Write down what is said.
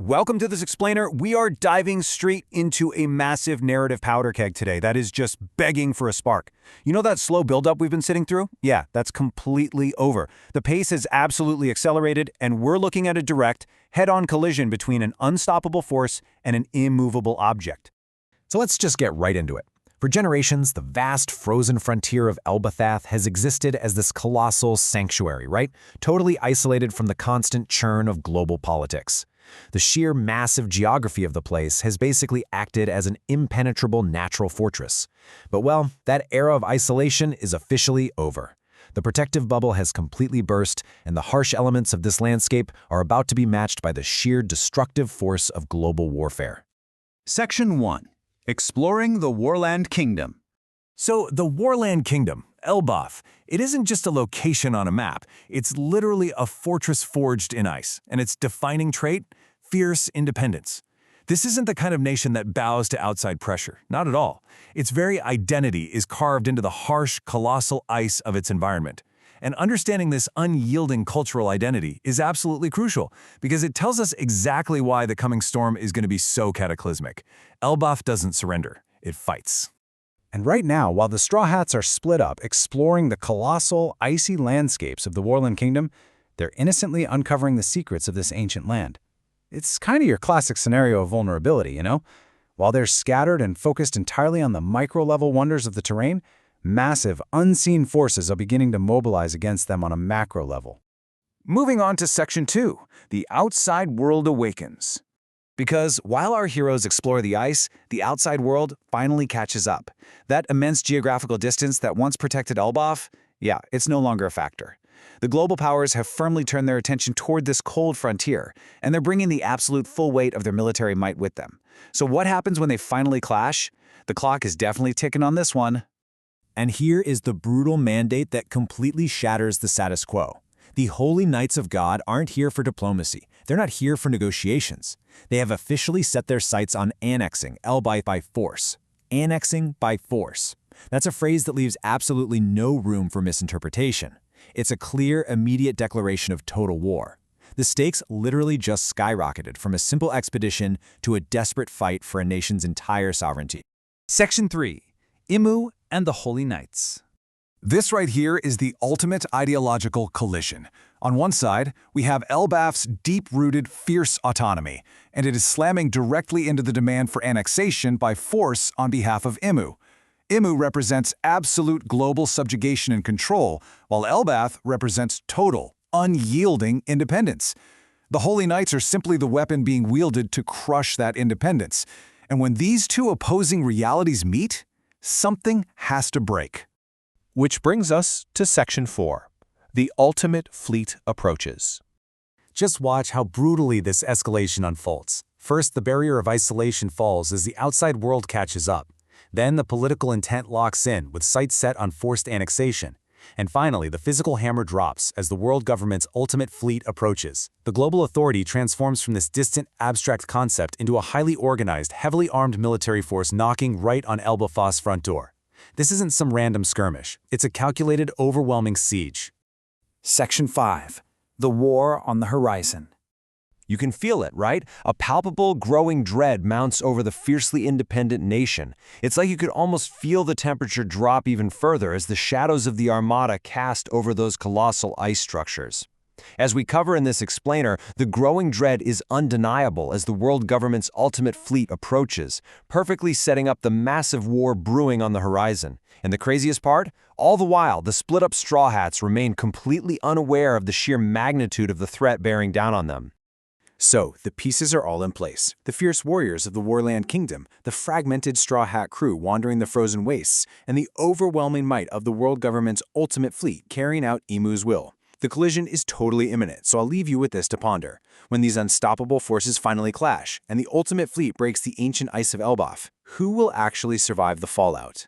Welcome to this explainer. We are diving straight into a massive narrative powder keg today that is just begging for a spark. You know that slow buildup we've been sitting through? Yeah, that's completely over. The pace has absolutely accelerated, and we're looking at a direct, head-on collision between an unstoppable force and an immovable object. So let's just get right into it. For generations, the vast frozen frontier of Elbaph has existed as this colossal sanctuary, right? Totally isolated from the constant churn of global politics. The sheer massive geography of the place has basically acted as an impenetrable natural fortress. But well, that era of isolation is officially over. The protective bubble has completely burst, and the harsh elements of this landscape are about to be matched by the sheer destructive force of global warfare. Section 1. Exploring the Warland Kingdom. So, the Warland Kingdom, Elbaph, it isn't just a location on a map. It's literally a fortress forged in ice, and its defining trait? Fierce independence. This isn't the kind of nation that bows to outside pressure, not at all. Its very identity is carved into the harsh, colossal ice of its environment. And understanding this unyielding cultural identity is absolutely crucial, because it tells us exactly why the coming storm is going to be so cataclysmic. Elbaph doesn't surrender, it fights. And right now, while the Straw Hats are split up exploring the colossal, icy landscapes of the Warland Kingdom, they're innocently uncovering the secrets of this ancient land. It's kind of your classic scenario of vulnerability, you know? While they're scattered and focused entirely on the micro-level wonders of the terrain, massive, unseen forces are beginning to mobilize against them on a macro level. Moving on to Section 2. The outside world awakens. Because while our heroes explore the ice, the outside world finally catches up. That immense geographical distance that once protected Elbaph, yeah, it's no longer a factor. The global powers have firmly turned their attention toward this cold frontier, and they're bringing the absolute full weight of their military might with them. So what happens when they finally clash? The clock is definitely ticking on this one. And here is the brutal mandate that completely shatters the status quo. The Holy Knights of God aren't here for diplomacy. They're not here for negotiations. They have officially set their sights on annexing Elbaph by force. Annexing by force. That's a phrase that leaves absolutely no room for misinterpretation. It's a clear, immediate declaration of total war. The stakes literally just skyrocketed from a simple expedition to a desperate fight for a nation's entire sovereignty. Section 3. Imu and the Holy Knights. This right here is the ultimate ideological collision. On one side, we have Elbaph's deep-rooted, fierce autonomy, and it is slamming directly into the demand for annexation by force on behalf of Imu. Imu represents absolute global subjugation and control, while Elbaph represents total, unyielding independence. The Holy Knights are simply the weapon being wielded to crush that independence. And when these two opposing realities meet, something has to break. Which brings us to Section 4. The ultimate fleet approaches. Just watch how brutally this escalation unfolds. First, the barrier of isolation falls as the outside world catches up. Then the political intent locks in, with sights set on forced annexation. And finally, the physical hammer drops as the world government's ultimate fleet approaches. The global authority transforms from this distant, abstract concept into a highly organized, heavily armed military force knocking right on Elbaph's front door. This isn't some random skirmish. It's a calculated, overwhelming siege. Section 5. The War on the Horizon. You can feel it, right? A palpable, growing dread mounts over the fiercely independent nation. It's like you could almost feel the temperature drop even further as the shadows of the Armada cast over those colossal ice structures. As we cover in this explainer, the growing dread is undeniable as the world government's ultimate fleet approaches, perfectly setting up the massive war brewing on the horizon. And the craziest part? All the while, the split-up Straw Hats remain completely unaware of the sheer magnitude of the threat bearing down on them. So, the pieces are all in place. The fierce warriors of the Warland Kingdom, the fragmented Straw Hat crew wandering the frozen wastes, and the overwhelming might of the world government's ultimate fleet carrying out Imu's will. The collision is totally imminent, so I'll leave you with this to ponder. When these unstoppable forces finally clash, and the ultimate fleet breaks the ancient ice of Elbaph, who will actually survive the fallout?